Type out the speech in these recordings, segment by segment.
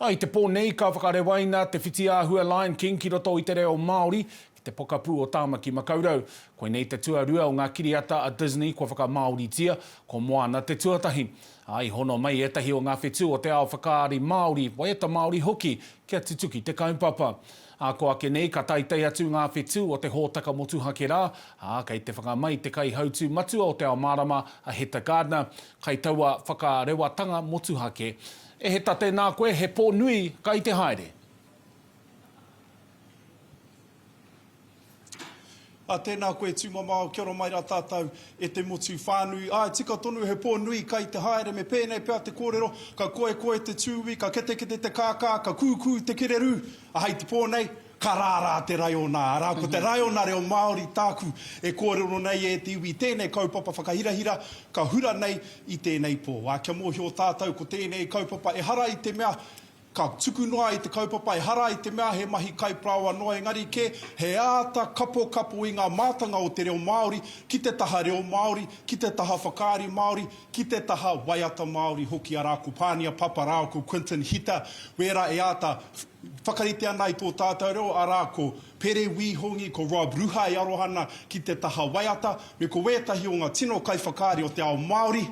Ai te pō nei ka whakarewaina te whiti āhua Lion King ki roto i te Reo Māori ki te pokapū o Tāmaki Makaurau. Koe nei te tuarua o ngā kiriata a Disney kua whakamaoritia ko Moana te tuatahi. Ai hono mai etahi o ngā whetū o te ao whakaari Māori, waiata Māori hoki kia tutuki te kaupapa. Ko ake nei ka taitei atu ngā whetū o te hōtaka motuhake rā, kei te whakamai te kai hautu matua o te Ao Mārama a Heta Gardner, kai taua whakarewatanga motuhake. E he tate nā koe, he pō nui ka i te haere. Tēnā koe tūmamau, kia ora mai rā tātou e te motu whānui. Tika tonu he pō nui ka i te haere, me pēnei pēr te kōrero, ka koe te tūwi, ka kete te kākā, ka kūkū te kereru. Hei te pō nei, ka rārā te raiona. Rā ko te raiona Reo Māori tāku e kōrero nei e te iwi tēnei kaupapa whakahirahira, ka hura nei i tēnei pō. Kia mōhio tātou ko tēnei kaupapa e hara i te mea, ka tuku noa i te kaupapa e hara i te mea he mahi kaiprawa noa engari ke he āta kapo i ngā mātanga o te Reo Māori, ki te taha Reo Māori, ki te taha whakaari Māori, ki te taha waiata Māori hoki a rā ko Pānia Papa rā ko Quentin Hita, wera e āta whakarite ana i tō tātou reo a rā ko Pere Wihongi, ko Rob Ruha i arohana ki te taha waiata, me ko wētahi o ngā tino kai whakaari o te ao Māori,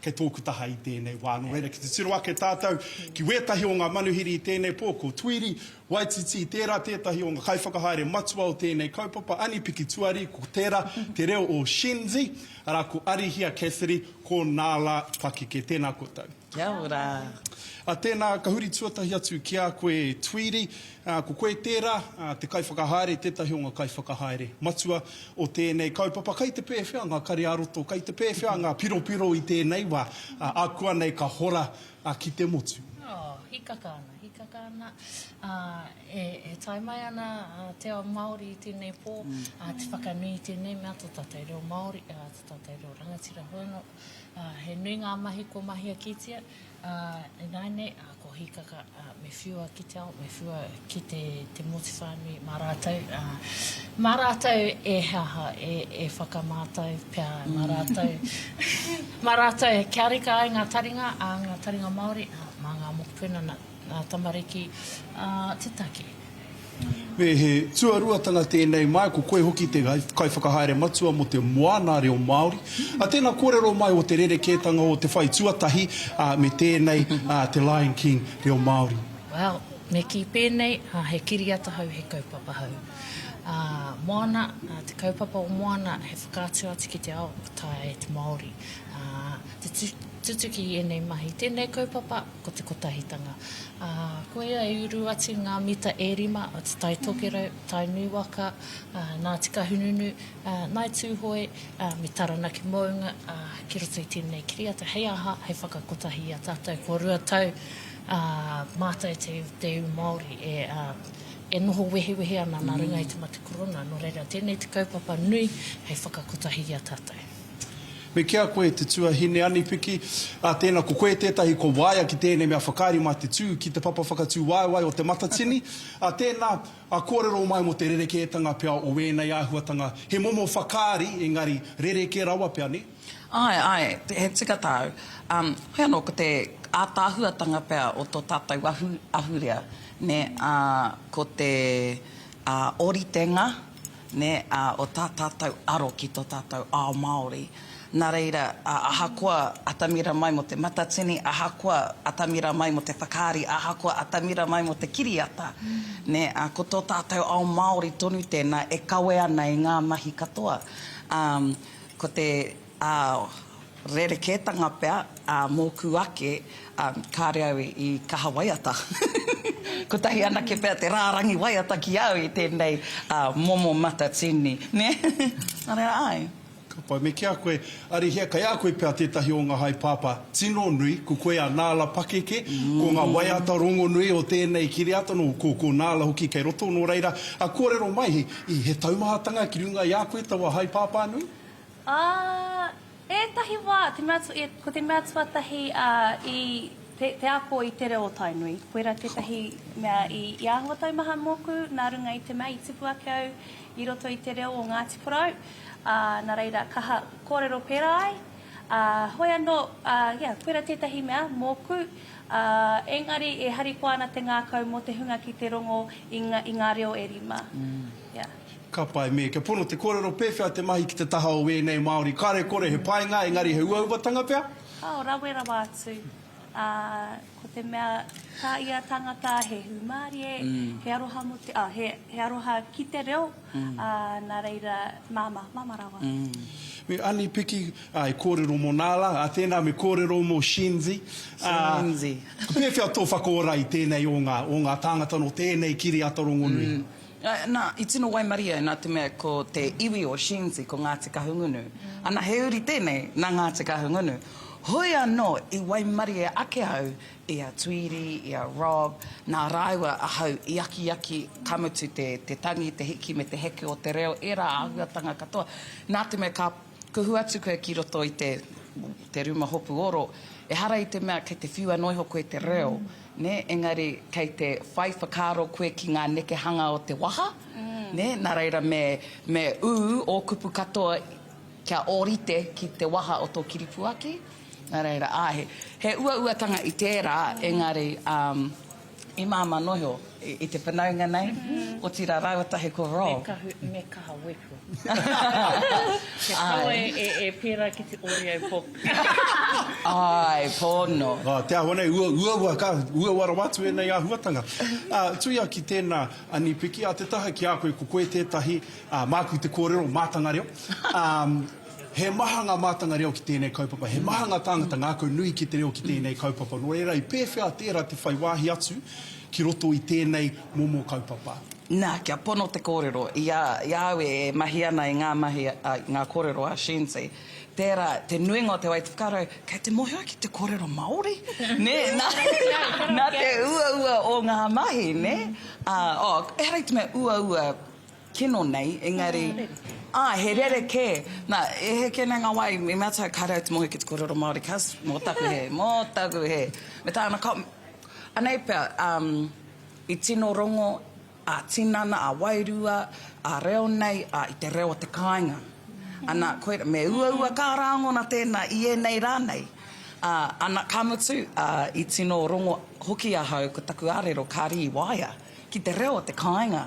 kei tōku taha i tēnei wānu. Reira, ki te tiro ake tātou, ki wētahi o ngā manuhiri i tēnei pō, ko Tuiri, Waititi, tērā tētahi o ngā kaiwhakahaere matua o tēnei kaupapa, Anipiki Tuari, ko tērā, te reo o Shenzi, ara ko Arihia Cassidy, ko Nāla Pakike, tēnā koutou. Kia ora. Tēnā ka huri tuatahi atu ki a koe Tuiri, ko koe tērā, te kaiwhakahaere, tētahi o ngā kaiwhakahaere matua o tēnei kaupapa. Kai te pēwhia ngā kari aroto, kai te pēwhia ngā piro i tēnei wā, kua nei ka hora ki te motu. Hika kāna. E tai mai ana te ao Māori i tēnei pō, te whakanui i tēnei mea tō tātai Reo Māori, tō tātai Reo Rangatira Hono. He nui ngā mahi ko mahi a kitia, e naine, ko hikaka me whiua ki te ao, me whiua ki te moti whānui mā rātou. Mā rātou e haha, e whakamātau pia mā rātou. Mā rātou e kia rika ai ngā taringa Māori, mā ngā mokupuna ngā tamariki, te take. Me he tuaruatanga tēnei mai, ko koe hoki te kai whakahaere matua mo te Moana Reo Māori. Tēnā kōrero mai o te rerekētanga o te whai tuatahi me tēnei te Lion King Reo Māori. Well, me ki pēnei, he kiriata hau, he kaupapa hau. Moana, te kaupapa o Moana, he whakātua ati ki te ao, tae e te Māori. Te tutuki i enei mahi. Tēnei kaupapa, ko te kotahitanga. Koe e uru atu ngā mita e rima, o te tai tokerau, tai nuwaka, nā tika hununu, nai tūhoi, me taranaki mounga, ki roto i tēnei kiriata. Hei aha, hei whakakotahi a tātou, ko rua tau, mātai te u Māori, e noho wehe ana nā runga i te mate korona, no reira, tēnei te kaupapa nui, hei whakakotahi a tātou. Me kia koe te tuahine Anipiki, tēnā ko koe tētahi ko waia ki tēnei mea whakaari mā te tū, ki te papa whakatū waiwai o te matatini. Tēnā, kōrero mai mo te rerekētanga pia o wēnei āhuatanga. He momo whakaari, engari rereke rawa pia ne? Ai, he tika tau. Hoi anō ko te ātāhuatanga pia o tō tātou ahurea, ne, ko te oritenga, ne, o tā tātou aro ki tō tātou Ao Māori. Nā reira, ahakoa atamira mai mo te matatini, ahakoa atamira mai mo te whakaari, ahakoa atamira mai mo te kiriata. Ne, ko tō tātou Ao Māori tonu tēnā, e kawe ana i ngā mahi katoa. Ko te rerekētanga pea, mōku ake, kāre au i kaha waiata. Ko tahi anake pea te rārangi waiata ki au i tēnei momo matatini. Ne? Nā reira, ai. Pai, me kia koe, arihia, kai a koe pia tētahi o ngā haipapa tino nui, ko koe a Nāla Pakeke, ko ngā waiata rongo nui o tēnei kiriata, no ko Nāla hoki kei roto, no reira, kōrero mai, he taumahatanga ki runga i a koe tawa haipapa nui? Tahi wā, ko te mea tuatahi i te ako i te reo tainui. Koera tētahi mea i āhua taumaha mōku, nā runga i te mea i tipu ake au, i roto i te reo o Ngāti Porou. Nā reira, kaha kōrero pēra ai, Hoi anō, koera tētahi mea, mōku, Engari, e hariko ana te ngākau mo te hunga ki te rongo i ngā reo e rima. Yeah. Ka pai me, ke pono te kōrero pewhia te mahi ki te taha o wēnei Māori. Kare kore he painga, engari he uauwatanga pia? Rawe rawa atu. Ko te mea tā ia tangata he humārie, he aroha, he aroha ki te reo, nā reira māma rawa. Me ani piki e kōrero mo Nāla, a tēnā me kōrero mo Shinzi. Shinzi. Pewhia tō whakaora i tēnei o ngā tāngata no tēnei kiri atarongo nui. Nā, i tino Waimaria, nā te mea ko te iwi o Shinzi ko Ngāti Kahungunu. Ana he uri tēnei nā Ngāti Kahungunu. Hoi anō i Waimaria ake au, i a Tuiri, i a Rob, nā raiwa a hau i aki kamutu te tangi, te hiki me te heke o te reo, e rā ahuatanga katoa. Nā te mea ka kuhu atu koe ki roto i te ruma hopu oro, e hara i te mea kei te whiua noiho koe te reo, ne, engari kei te whai whakaro koe ki ngā nekehanga o te waha, ne, nā reira me o kupu katoa kia orite ki te waha o tō kiripuaki. Nā reira, he uatanga i tērā, engari, i māma noho, i te whanaunga nei, o tira rauatahe ko Rob. Me kaha wepu. Ke kaua e pērā ki te ori au poku. Ai, pono. Te aho nei, ua watu e nei ahuatanga. Tuia ki tēnā anipiki, a te taha ki a koe ko koe tētahi, māku te kōrero, mātanga reo. He mahanga mātanga reo ki tēnei kaupapa, he mahanga tāngata ngākau nui ki te reo ki tēnei kaupapa. Nō reira, i pēwhia tērā te whai wāhi atu ki roto i tēnei momo kaupapa. Nā, kia pono te kōrero, i au e mahi ana i ngā kōrero a Shinzi. Tērā, te nuinga o te wai te whakarau, kei te mohi ki te kōrero Māori? Ne, nā te ua o ngā mahi, ne? E rei te mea ua kino nei, engari... he rere ke. Nā, e he kena ngā wai, me mea tau karau te mohi ki te kōrero Māori, kas, mō taku he. Me tāna ka... Anei pia, i tino rongo, a tinana, a wairua, a reo nei, i te reo te kāinga. Ana, koe, me ua kā rāngona tēnā, i e nei rānei. Ana, kamutu, i tino rongo hoki a hau, ko taku arero kāri i waia, ki te reo te kāinga.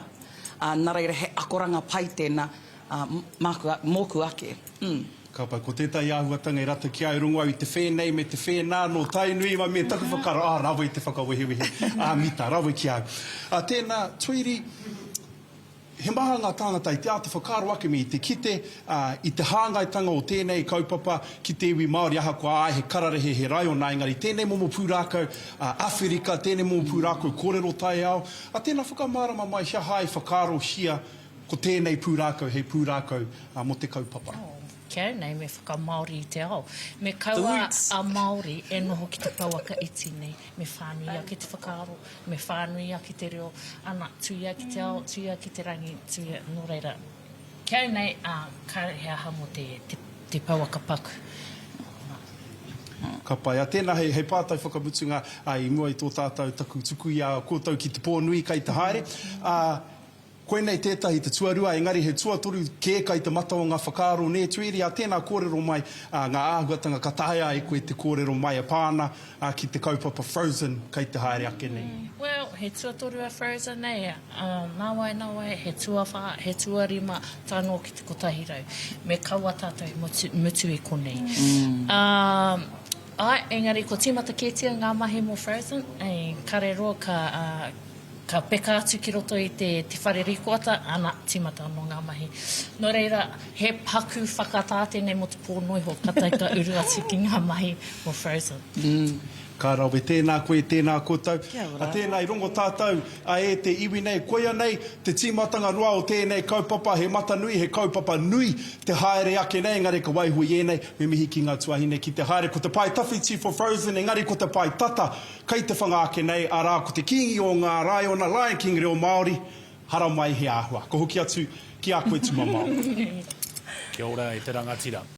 Nā reira he akoranga pai tēnā, mōku ake. Ka pai, ko tētai āhuatanga i rata ki ai rungo au i te whēnei me te whēnā no tainui, ma me taku whakaro, rawa i te whakawehewehe, mita, rawa ki au. Tēnā, Tuiri, he maha ngā tāngata i te āta whakaro ake me i te kite, i te hāngaitanga o tēnei kaupapa ki te iwi Māori aha ko he kararehe he raiona, engari tēnei momo pūrākau Awherika, tēnei momo pūrākau kōrero tai ao, tēnā whakamārama mai hia hai whakaro hia ko tēnei pūrākau, hei pūrākau mo te kaupapa. Kia nei me whakamaori i te ao. Me kaua a Māori e noho ki te pauaka iti nei. Me whānui a ki te whakaaro, me whānui a ki te reo. Ana, tuia ki te ao, tuia ki te rangi, tuia no reira. Kia nei ka he aha mo te pauaka paku. Ka pai, tēnā hei pātai whakamutunga i mua i tō tātou taku tuku i kōtau ki te pōnui kai te haere. Koe nei tētahi te tuarua, engari he tuatoru kē kai te mata o ngā whakaaro ne Tuiri, tēnā kōrero mai ngā āhuatanga ka taia e koe te kōrero mai pāna ki te kaupapa Frozen kai te haere ake nei. Well, he tuatoru a Frozen nei, nā wai, he tuawha, he tuarima, tāno ki te kotahirau. Me kaua tātou mutu e konei. Engari, ko tīmata kētia ngā mahi mo Frozen, kare roa ka peka atu ki roto i te whare rikoata, ana tīmata anō ngā mahi. Nō reira, he paku whakatāte nei mo te pōnoiho, katai ka uru atu ki ngā mahi mo Frozen. Ka rawe, tēnā koe, tēnā koutou. Tēnā i rongo tātou, e te iwi nei, koia nei, te tīmatanga roa o tēnei kaupapa, he mata nui, he kaupapa nui, te haere ake nei, engari ka waihui e nei, me mihi ki ngā tuahine ki te haere, ko te pai tawhiti for Frozen, engari ko te pai tata, kai te whanga ake nei, arā ko te kingi o ngā raiona, Lion King Reo Māori, hara mai he āhua. Ko hoki atu ki a koe tuma mau. Kia ora e te rangatira.